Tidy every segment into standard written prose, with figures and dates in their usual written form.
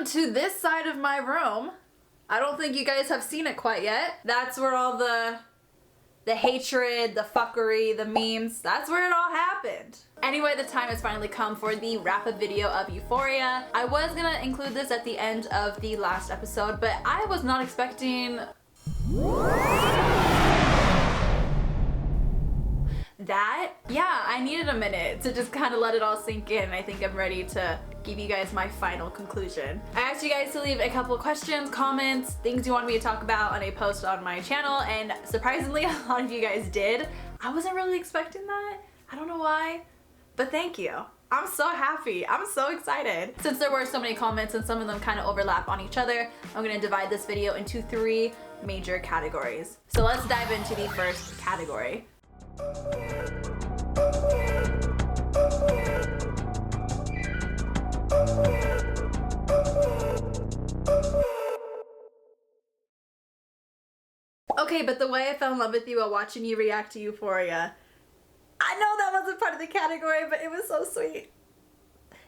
to this side of my room. I don't think you guys have seen it quite yet. That's where all the hatred, the fuckery, the memes, that's where it all happened. Anyway, the time has finally come for the wrap-up video of Euphoria. I was gonna include this at the end of the last episode, but I was not expecting that. Yeah, I needed a minute to just kind of let it all sink in. I think I'm ready to give you guys my final conclusion. I asked you guys to leave a couple of questions, comments, things you want me to talk about on a post on my channel, and surprisingly a lot of you guys did. I wasn't really expecting that. I don't know why, but thank you. I'm so happy. I'm so excited. Since there were so many comments and some of them kind of overlap on each other, I'm gonna divide this video into 3 major categories. So let's dive into the first category. Okay, but the way I fell in love with you while watching you react to Euphoria, I know that wasn't part of the category, but it was so sweet.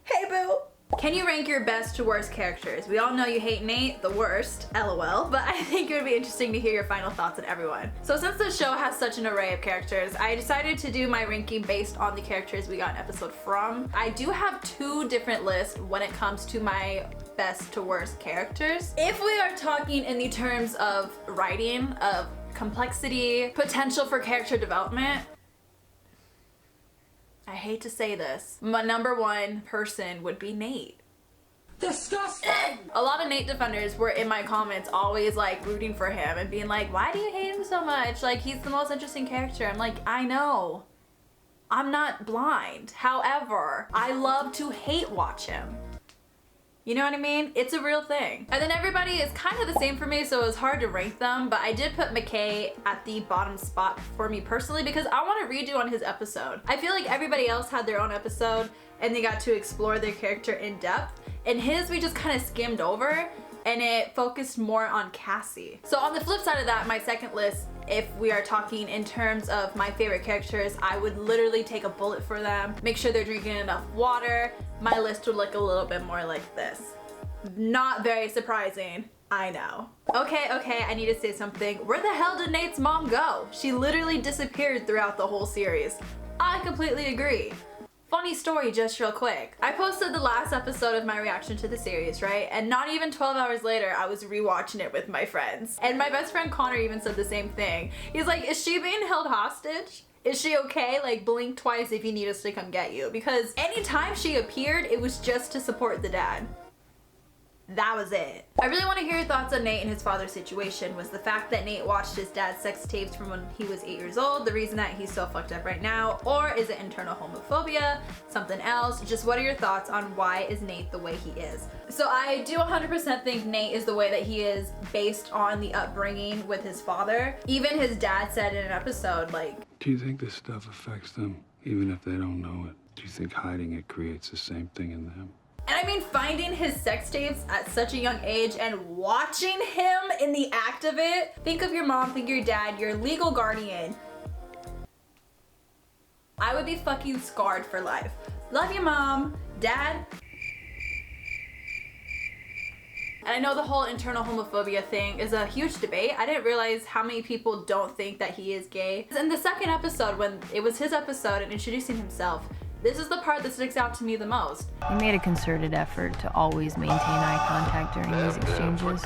Hey, boo. Can you rank your best to worst characters? We all know you hate Nate, the worst, LOL, but I think it would be interesting to hear your final thoughts on everyone. So since the show has such an array of characters, I decided to do my ranking based on the characters we got an episode from. I do have 2 different lists when it comes to my best to worst characters. If we are talking in the terms of writing, of complexity, potential for character development, I hate to say this, my number 1 person would be Nate. Disgusting! A lot of Nate defenders were in my comments always like rooting for him and being like, why do you hate him so much? Like, he's the most interesting character. I'm like, I know. I'm not blind. However, I love to hate watch him. You know what I mean? It's a real thing. And then everybody is kind of the same for me, so it was hard to rank them, but I did put McKay at the bottom spot for me personally because I want to redo on his episode. I feel like everybody else had their own episode and they got to explore their character in depth. And his, we just kind of skimmed over and it focused more on Cassie. So on the flip side of that, my second list, if we are talking in terms of my favorite characters, I would literally take a bullet for them, make sure they're drinking enough water. My list would look a little bit more like this. Not very surprising, I know. Okay, I need to say something. Where the hell did Nate's mom go? She literally disappeared throughout the whole series. I completely agree. Funny story, just real quick. I posted the last episode of my reaction to the series, right? And not even 12 hours later, I was rewatching it with my friends. And my best friend Connor even said the same thing. He's like, is she being held hostage? Is she okay? Like, blink twice if you need us to come get you. Because anytime she appeared, it was just to support the dad. That was it. I really want to hear your thoughts on Nate and his father's situation. Was the fact that Nate watched his dad's sex tapes from when he was 8 years old the reason that he's so fucked up right now? Or is it internal homophobia? Something else? Just what are your thoughts on why is Nate the way he is? So I do 100% think Nate is the way that he is based on the upbringing with his father. Even his dad said in an episode, like, do you think this stuff affects them, even if they don't know it? Do you think hiding it creates the same thing in them? And I mean, finding his sex tapes at such a young age and watching him in the act of it. Think of your mom, think of your dad, your legal guardian. I would be fucking scarred for life. Love you, mom. Dad. And I know the whole internal homophobia thing is a huge debate. I didn't realize how many people don't think that he is gay. In the second episode, when it was his episode and introducing himself, this is the part that sticks out to me the most. He made a concerted effort to always maintain eye contact during these exchanges.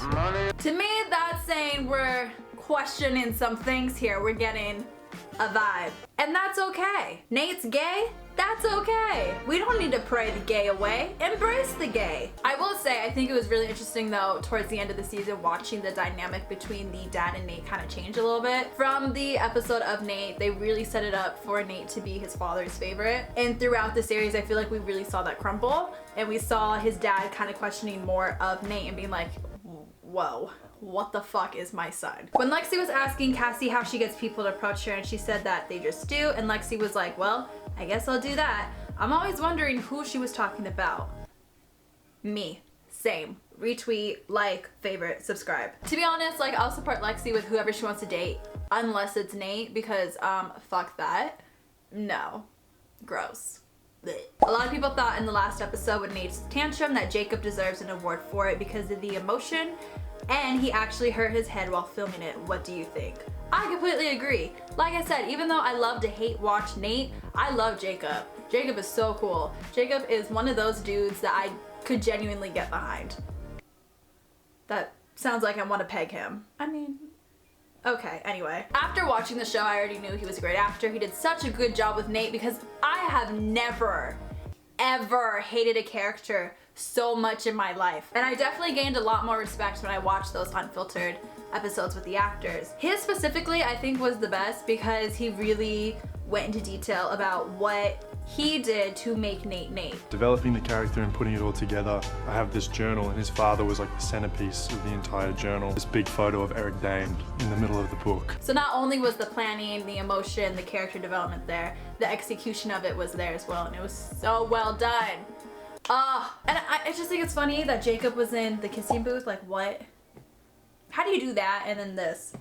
To me, that's saying we're questioning some things here. We're getting a vibe. And that's okay. Nate's gay? That's okay. We don't need to pray the gay away. Embrace the gay. I will say, I think it was really interesting though, towards the end of the season, watching the dynamic between the dad and Nate kind of change a little bit. From the episode of Nate, they really set it up for Nate to be his father's favorite. And throughout the series, I feel like we really saw that crumble. And we saw his dad kind of questioning more of Nate and being like, whoa. What the fuck is my son? When Lexi was asking Cassie how she gets people to approach her and she said that they just do, and Lexi was like, well, I guess I'll do that. I'm always wondering who she was talking about. Me. Same. Retweet, like, favorite, subscribe. To be honest, like, I'll support Lexi with whoever she wants to date, unless it's Nate, because fuck that. No. Gross. A lot of people thought in the last episode with Nate's tantrum that Jacob deserves an award for it because of the emotion, and he actually hurt his head while filming it. What do you think? I completely agree. Like I said, even though I love to hate watch Nate, I love Jacob. Jacob is so cool. Jacob is one of those dudes that I could genuinely get behind. That sounds like I want to peg him. I mean, okay, anyway. After watching the show, I already knew he was a great actor. He did such a good job with Nate because I have never, ever hated a character so much in my life. And I definitely gained a lot more respect when I watched those unfiltered episodes with the actors. His specifically, I think, was the best because he really went into detail about what he did to make Nate Nate. Developing the character and putting it all together, I have this journal and his father was like the centerpiece of the entire journal. This big photo of Eric Dane in the middle of the book. So not only was the planning, the emotion, the character development there, the execution of it was there as well, and it was so well done. And I just think it's funny that Jacob was in the kissing booth. Like, what? How do you do that and then this?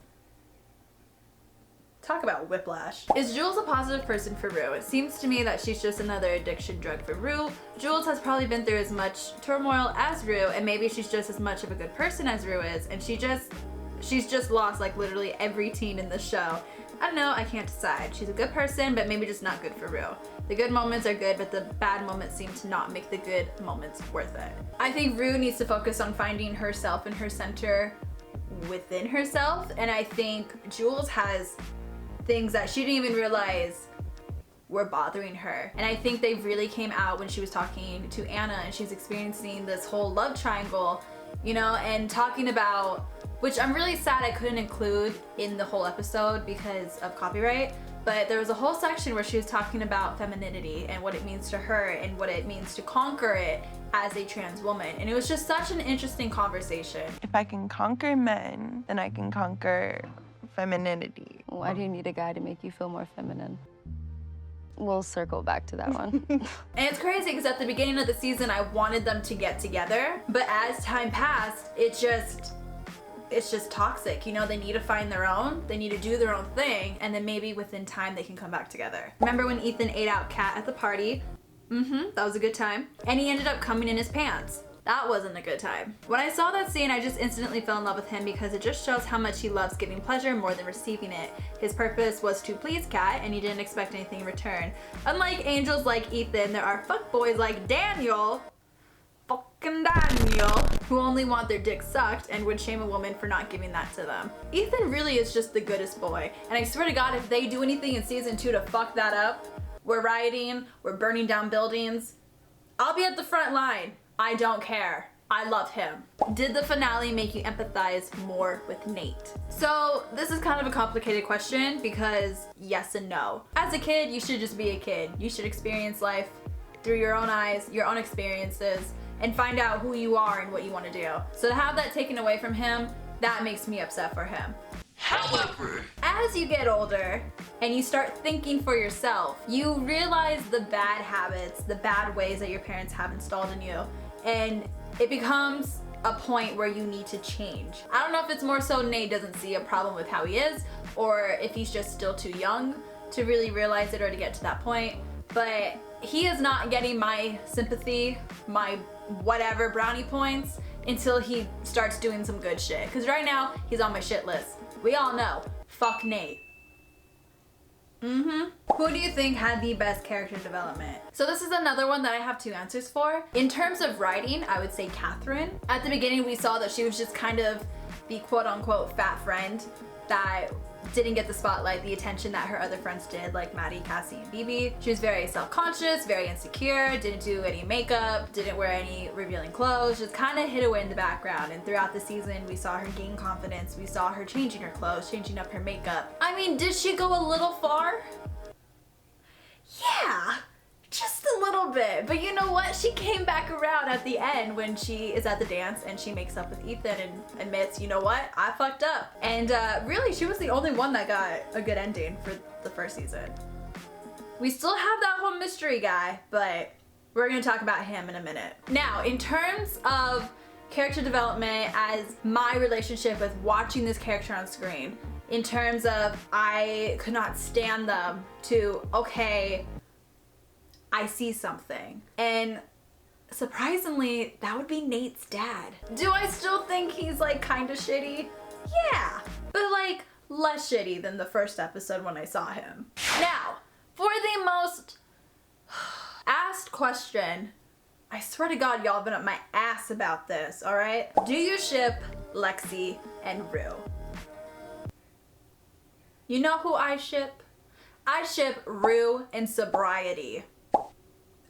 Talk about whiplash. Is Jules a positive person for Rue? It seems to me that she's just another addiction drug for Rue. Jules has probably been through as much turmoil as Rue, and maybe she's just as much of a good person as Rue is, and she's just lost like literally every teen in the show. I don't know, I can't decide. She's a good person, but maybe just not good for Rue. The good moments are good, but the bad moments seem to not make the good moments worth it. I think Rue needs to focus on finding herself and her center within herself, and I think Jules has things that she didn't even realize were bothering her. And I think they really came out when she was talking to Anna and she's experiencing this whole love triangle, you know, and talking about, which I'm really sad I couldn't include in the whole episode because of copyright, but there was a whole section where she was talking about femininity and what it means to her and what it means to conquer it as a trans woman. And it was just such an interesting conversation. If I can conquer men, then I can conquer femininity. Why do you need a guy to make you feel more feminine? We'll circle back to that one. And it's crazy because at the beginning of the season, I wanted them to get together, but as time passed, it's just toxic. You know, they need to find their own, they need to do their own thing, and then maybe within time they can come back together. Remember when Ethan ate out Kat at the party? That was a good time. And he ended up coming in his pants. That wasn't a good time. When I saw that scene, I just instantly fell in love with him because it just shows how much he loves giving pleasure more than receiving it. His purpose was to please Kat, and he didn't expect anything in return. Unlike angels like Ethan, there are fuckboys like Daniel, fucking Daniel, who only want their dick sucked and would shame a woman for not giving that to them. Ethan really is just the goodest boy, and I swear to God, if they do anything in season 2 to fuck that up, we're rioting, we're burning down buildings, I'll be at the front line. I don't care. I love him. Did the finale make you empathize more with Nate? So this is kind of a complicated question because yes and no. As a kid, you should just be a kid. You should experience life through your own eyes, your own experiences, and find out who you are and what you want to do. So to have that taken away from him, that makes me upset for him. However, as you get older and you start thinking for yourself, you realize the bad habits, the bad ways that your parents have installed in you, and it becomes a point where you need to change. I don't know if it's more so Nate doesn't see a problem with how he is, or if he's just still too young to really realize it or to get to that point, but he is not getting my sympathy, my whatever brownie points, until he starts doing some good shit. Because right now, he's on my shit list. We all know, fuck Nate. Who do you think had the best character development? So this is another one that I have 2 answers for. In terms of writing, I would say Catherine. At the beginning, we saw that she was just kind of the quote-unquote fat friend that didn't get the spotlight, the attention that her other friends did, like Maddie, Cassie, and Bibi. She was very self-conscious, very insecure, didn't do any makeup, didn't wear any revealing clothes, just kind of hid away in the background. And throughout the season, we saw her gain confidence. We saw her changing her clothes, changing up her makeup. I mean, did she go a little far? Yeah, just a little bit. But you know what? She came back around at the end when she is at the dance and she makes up with Ethan and admits, you know what? I fucked up. And really, she was the only one that got a good ending for the first season. We still have that whole mystery guy, but we're gonna talk about him in a minute. Now, in terms of character development as my relationship with watching this character on screen, in terms of I could not stand them to, okay, I see something. And surprisingly, that would be Nate's dad. Do I still think he's like kind of shitty? Yeah, but like less shitty than the first episode when I saw him. Now, for the most asked question, I swear to God, y'all been up my ass about this, all right? Do you ship Lexi and Rue? You know who I ship? I ship Rue and sobriety.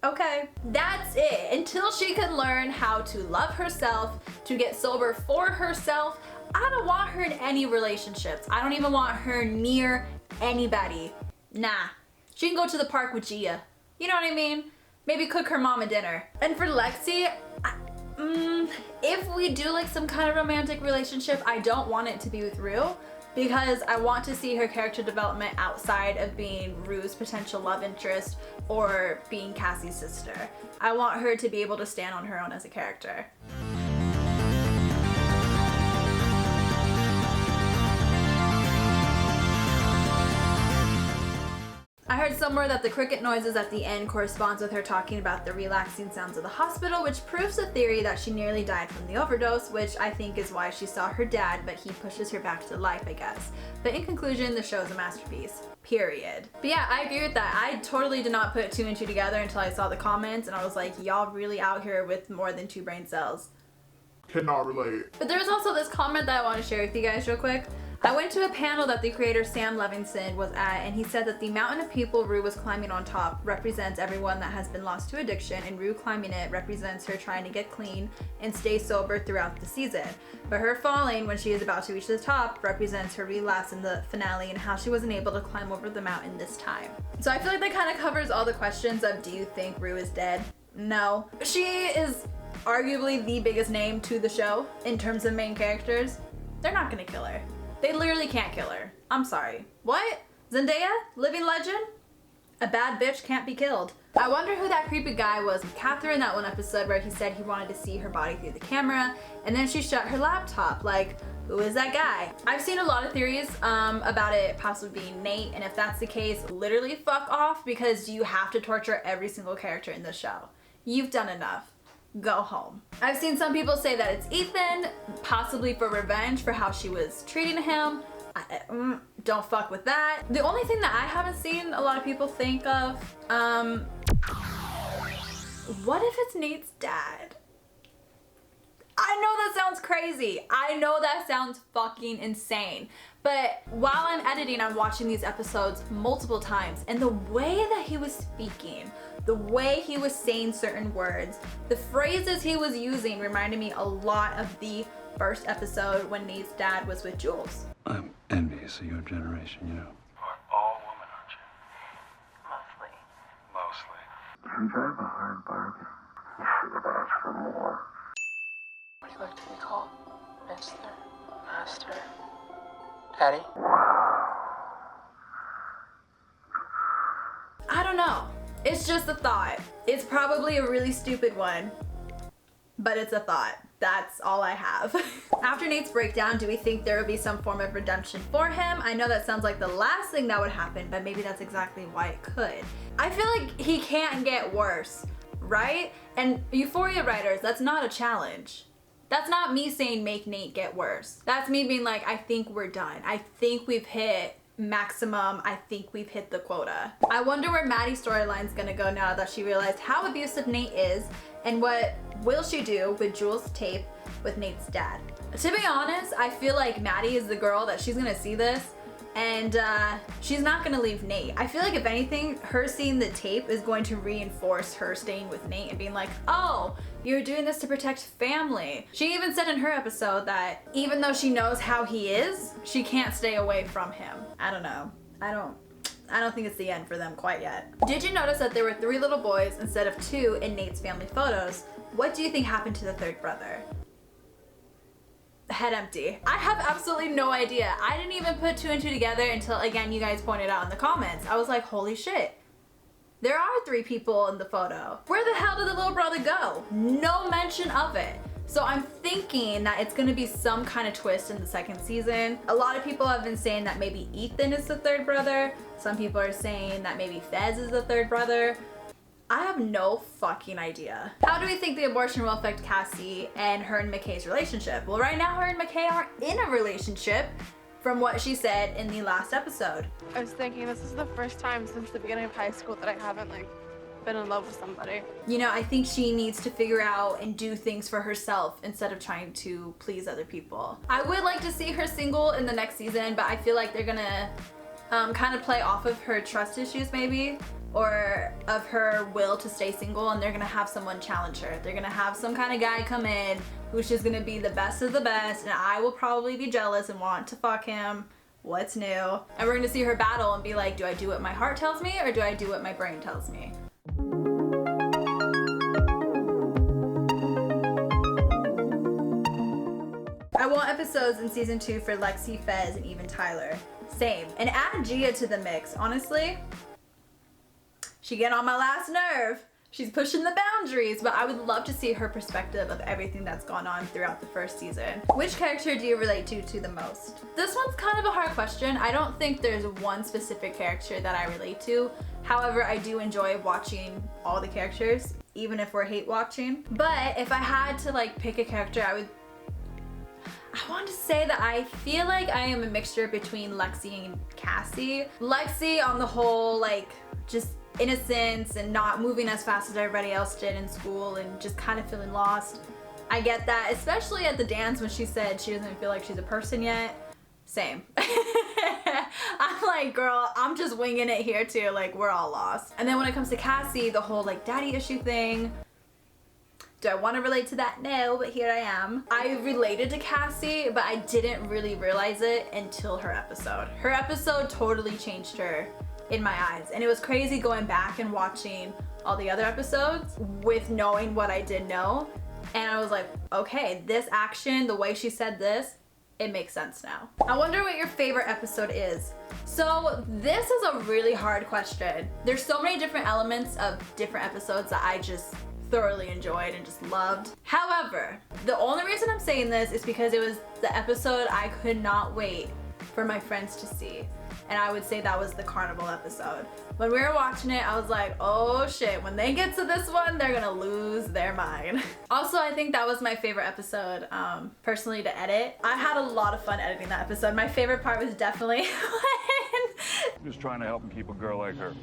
Okay, that's it. Until she can learn how to love herself, to get sober for herself, I don't want her in any relationships. I don't even want her near anybody. Nah, she can go to the park with Gia. You know what I mean? Maybe cook her mama dinner. And for Lexi, if we do like some kind of romantic relationship, I don't want it to be with Rue, because I want to see her character development outside of being Rue's potential love interest or being Cassie's sister. I want her to be able to stand on her own as a character. I heard somewhere that the cricket noises at the end corresponds with her talking about the relaxing sounds of the hospital, which proves the theory that she nearly died from the overdose, which I think is why she saw her dad, but he pushes her back to life, I guess. But in conclusion, the show is a masterpiece. Period. But yeah, I agree with that. I totally did not put two and two together until I saw the comments, and I was like, y'all really out here with more than 2 brain cells. Cannot relate. But there was also this comment that I want to share with you guys real quick. I went to a panel that the creator Sam Levinson was at, and he said that the mountain of people Rue was climbing on top represents everyone that has been lost to addiction, and Rue climbing it represents her trying to get clean and stay sober throughout the season. But her falling when she is about to reach the top represents her relapse in the finale and how she wasn't able to climb over the mountain this time. So I feel like that kind of covers all the questions of, do you think Rue is dead? No. She is arguably the biggest name to the show in terms of main characters. They're not gonna kill her. They literally can't kill her. I'm sorry. What? Zendaya? Living legend? A bad bitch can't be killed. I wonder who that creepy guy was with Catherine, that one episode where he said he wanted to see her body through the camera, and then she shut her laptop. Like, who is that guy? I've seen a lot of theories about it possibly being Nate, and if that's the case, literally fuck off, because you have to torture every single character in the show. You've done enough. Go home. I've seen some people say that it's Ethan, possibly for revenge for how she was treating him. Don't fuck with that. The only thing that I haven't seen a lot of people think of, what if it's Nate's dad? I know that sounds crazy. I know that sounds fucking insane. But while I'm editing, I'm watching these episodes multiple times, and the way that he was speaking, the way he was saying certain words, the phrases he was using reminded me a lot of the first episode when Nate's dad was with Jules. I'm envious of your generation, you know. You're all women, aren't you? Mostly. You drive a hard bargain. You should have asked for more. What do you like to be called? Mister? Master? Daddy? I don't know. It's just a thought. It's probably a really stupid one, but it's a thought. That's all I have. After Nate's breakdown, do we think there will be some form of redemption for him? I know that sounds like the last thing that would happen, but maybe that's exactly why it could. I feel like he can't get worse, right? And Euphoria writers, that's not a challenge. That's not me saying make Nate get worse. That's me being like, I think we're done. I think we've hit maximum. I think we've hit the quota. I wonder where Maddie's storyline's gonna go now that she realized how abusive Nate is, and what will she do with Jules' tape with Nate's dad. To be honest, I feel like Maddie is the girl that she's gonna see this, and she's not gonna leave Nate. I feel like if anything, her seeing the tape is going to reinforce her staying with Nate and being like, oh, you're doing this to protect family. She even said in her episode that even though she knows how he is, she can't stay away from him. I don't know. I don't think it's the end for them quite yet. Did you notice that there were 3 little boys instead of 2 in Nate's family photos? What do you think happened to the 3rd brother? Head empty. I have absolutely no idea. I didn't even put 2 and 2 together until, again, you guys pointed out in the comments. I was like, holy shit. There are 3 people in the photo. Where the hell did the little brother go? No mention of it. So I'm thinking that it's gonna be some kind of twist in the 2nd season. A lot of people have been saying that maybe Ethan is the 3rd brother. Some people are saying that maybe Fez is the 3rd brother. I have no fucking idea. How do we think the abortion will affect Cassie and her and McKay's relationship? Well, right now her and McKay aren't in a relationship from what she said in the last episode. I was thinking this is the first time since the beginning of high school that I haven't like been in love with somebody. You know, I think she needs to figure out and do things for herself instead of trying to please other people. I would like to see her single in the next season, but I feel like they're gonna kind of play off of her trust issues maybe, or of her will to stay single, and they're gonna have someone challenge her. They're gonna have some kind of guy come in who's just gonna be the best of the best, and I will probably be jealous and want to fuck him. What's new? And we're gonna see her battle and be like, do I do what my heart tells me or do I do what my brain tells me? I want episodes in season 2 for Lexi, Fez, and even Tyler. Same. And add Gia to the mix. Honestly, she get on my last nerve. She's pushing the boundaries, but I would love to see her perspective of everything that's gone on throughout the first season. Which character do you relate to the most? This one's kind of a hard question. I don't think there's one specific character that I relate to. However, I do enjoy watching all the characters, even if we're hate watching. But if I had to like pick a character, I want to say that I feel like I am a mixture between Lexi and Cassie. Lexi on the whole, like, just innocence and not moving as fast as everybody else did in school and just kind of feeling lost. I get that, especially at the dance when she said she doesn't feel like she's a person yet. Same. I'm like, girl, I'm just winging it here too. Like, we're all lost. And then when it comes to Cassie, the whole like daddy issue thing. Do I want to relate to that? No, but here I am. I related to Cassie, but I didn't really realize it until her episode. Her episode totally changed her in my eyes. And it was crazy going back and watching all the other episodes with knowing what I did know. And I was like, okay, this action, the way she said this, it makes sense now. I wonder what your favorite episode is. So this is a really hard question. There's so many different elements of different episodes that I just thoroughly enjoyed and just loved. However, the only reason I'm saying this is because it was the episode I could not wait for my friends to see. And I would say that was the carnival episode. When we were watching it, I was like, oh shit, when they get to this one, they're gonna lose their mind. Also, I think that was my favorite episode, personally, to edit. I had a lot of fun editing that episode. My favorite part was definitely when... Just trying to help and keep a girl like her.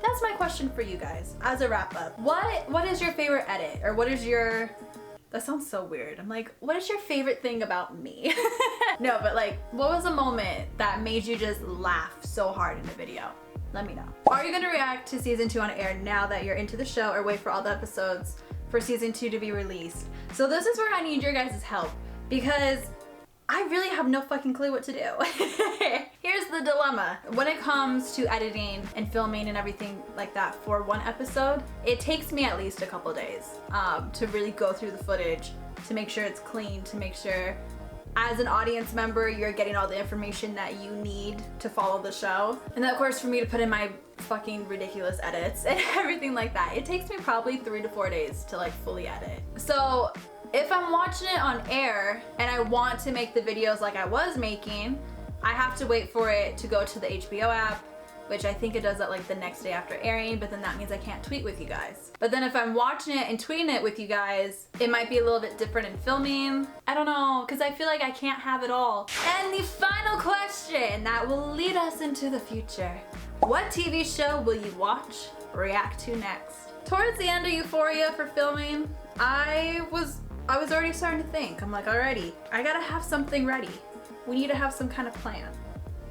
That's my question for you guys as a wrap up. What is your favorite edit? Or what is your... That sounds so weird. I'm like, what is your favorite thing about me? No, but like, what was a moment that made you just laugh so hard in a video? Let me know. Are you gonna react to season 2 on air now that you're into the show, or wait for all the episodes for season 2 to be released? So this is where I need your guys' help, because I really have no fucking clue what to do. Here's the dilemma. When it comes to editing and filming and everything like that for one episode, it takes me at least a couple days to really go through the footage, to make sure it's clean, to make sure as an audience member you're getting all the information that you need to follow the show. And then of course for me to put in my fucking ridiculous edits and everything like that, it takes me probably 3 to 4 days to like fully edit. So if I'm watching it on air and I want to make the videos like I was making, I have to wait for it to go to the HBO app, which I think it does that like the next day after airing, but then that means I can't tweet with you guys. But then if I'm watching it and tweeting it with you guys, it might be a little bit different in filming. I don't know, because I feel like I can't have it all. And the final question that will lead us into the future. What TV show will you watch, react to next? Towards the end of Euphoria for filming, I was already starting to think. I'm like, alrighty, I gotta have something ready. We need to have some kind of plan.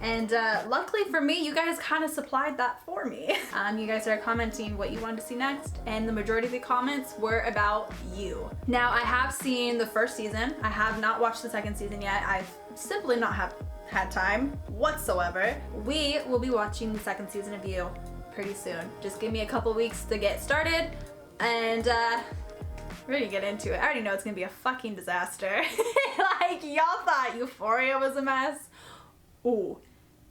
And luckily for me, you guys kind of supplied that for me. You guys are commenting what you wanted to see next, and the majority of the comments were about you. Now, I have seen the first season. I have not watched the second season yet. I've simply not had time whatsoever. We will be watching the second season of You pretty soon. Just give me a couple weeks to get started, and we're gonna get into it. I already know it's gonna be a fucking disaster. Like, y'all thought Euphoria was a mess. Ooh,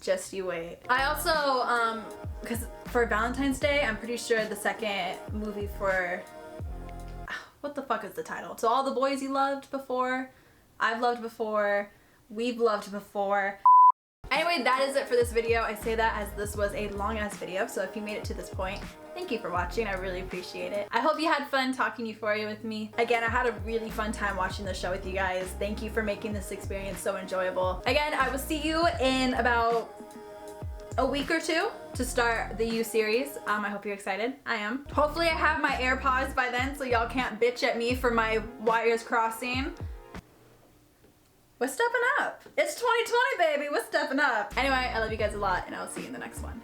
just you wait. I also, because for Valentine's Day, I'm pretty sure the second movie for, what the fuck is the title? So All the Boys You Loved Before, I've loved before, we've loved before. Anyway, that is it for this video. I say that as this was a long ass video, so if you made it to this point, thank you for watching. I really appreciate it. I hope you had fun talking Euphoria with me. Again, I had a really fun time watching the show with you guys. Thank you for making this experience so enjoyable. Again, I will see you in about a week or two to start the U series. I hope you're excited. I am. Hopefully I have my AirPods by then so y'all can't bitch at me for my wires crossing. We're stepping up. It's 2020, baby. We're stepping up. Anyway, I love you guys a lot, and I'll see you in the next one.